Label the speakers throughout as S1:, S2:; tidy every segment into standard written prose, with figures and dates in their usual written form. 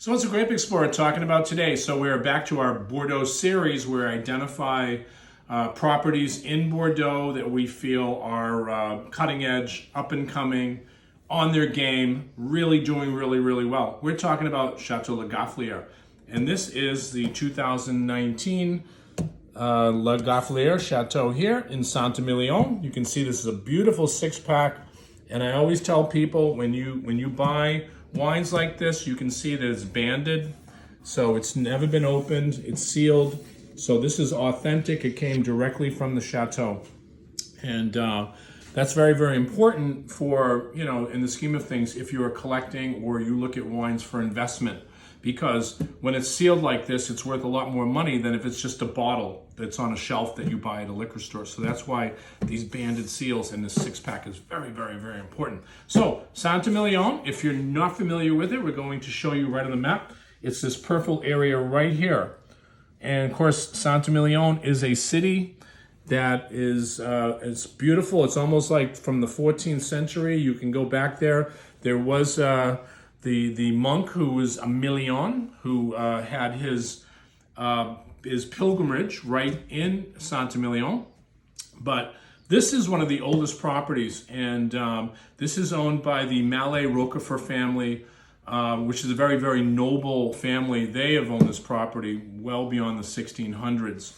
S1: So it's a Grape Explorer talking about today. So we're back to our Bordeaux series where I identify properties in Bordeaux that we feel are cutting edge, up and coming, on their game, really doing really well. We're talking about Chateau La Gaffeliere. And this is the 2019 La Gaffeliere Chateau here in Saint-Emilion. You can see this is a beautiful six-pack. And I always tell people when you buy wines like this, you can see that it's banded. So it's never been opened, it's sealed. So this is authentic, it came directly from the chateau. And that's very important for, in the scheme of things, if you are collecting or you look at wines for investment. Because when it's sealed like this, it's worth a lot more money than if it's just a bottle that's on a shelf that you buy at a liquor store. So that's why these banded seals in this six-pack is very important. So Saint-Emilion, if you're not familiar with it, we're going to show you right on the map. It's this purple area right here. And of course, Saint-Emilion is a city that is it's beautiful. It's almost like from the 14th century. You can go back there. There was the monk who was Emilion, who had his pilgrimage right in Saint-Emilion. But this is one of the oldest properties, and this is owned by the Malet-Roquefort family, which is a very noble family. They have owned this property well beyond the 1600s.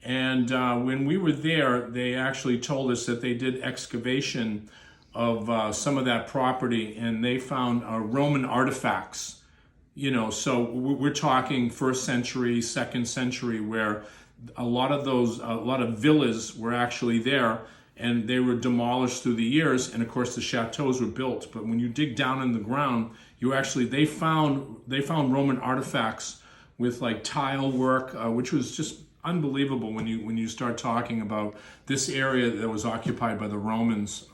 S1: And when we were there, they actually told us that they did excavation of some of that property, and they found Roman artifacts. So we're talking first century, second century, where a lot of villas were actually there, and they were demolished through the years. And of course, the chateaus were built. But when you dig down in the ground, they found Roman artifacts with like tile work, which was just unbelievable when you start talking about this area that was occupied by the Romans.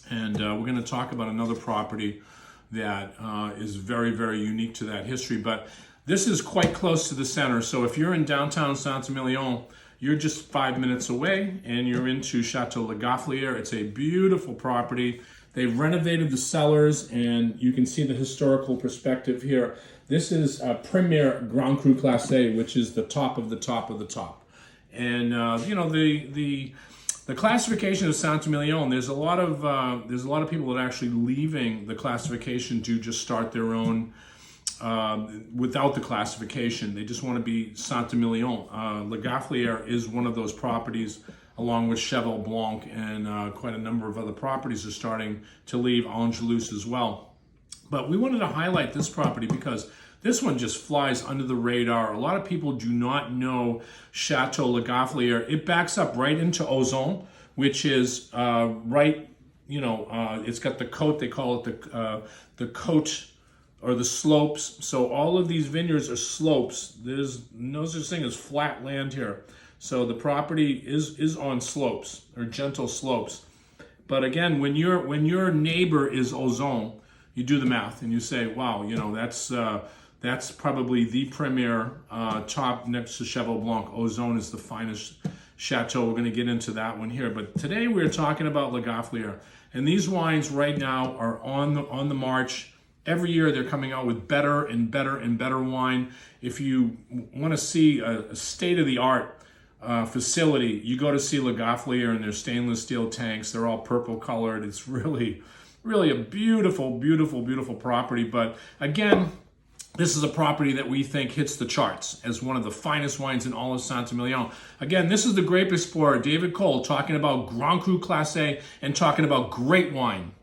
S1: And we're going to talk about another property that is very unique to that history. But this is quite close to the center. So if you're in downtown Saint-Emilion, you're just 5 minutes away and you're into Chateau La Gaffeliere. It's a beautiful property. They've renovated the cellars, and you can see the historical perspective here. This is a Premier Grand Cru Classé, which is the top of the top of the top. And the classification of Saint-Emilion, there's a lot of people that are actually leaving the classification to just start their own without the classification. They just want to be Saint-Emilion. La Gaffeliere is one of those properties, along with Cheval Blanc, and quite a number of other properties are starting to leave Angelus as well. But we wanted to highlight this property because this one just flies under the radar. A lot of people do not know Chateau La Gaffeliere. It backs up right into Ozon, which is it's got the côte, they call it the côte or the slopes. So all of these vineyards are slopes. There's no such thing as flat land here. So the property is on slopes or gentle slopes. But again, when your neighbor is Ozon, you do the math and you say, wow, that's probably the premier top next to Cheval Blanc. Ozon is the finest chateau. We're going to get into that one here. But today we're talking about La Gaffeliere. And these wines right now are on the march. Every year they're coming out with better and better wine. If you want to see a state-of-the-art facility, you go to see La Gaffeliere in their stainless steel tanks. They're all purple colored. It's really a beautiful property. But again, this is a property that we think hits the charts as one of the finest wines in all of Saint-Emilion. Again, this is the Grape Explorer, David Cole, talking about Grand Cru Classé and talking about great wine.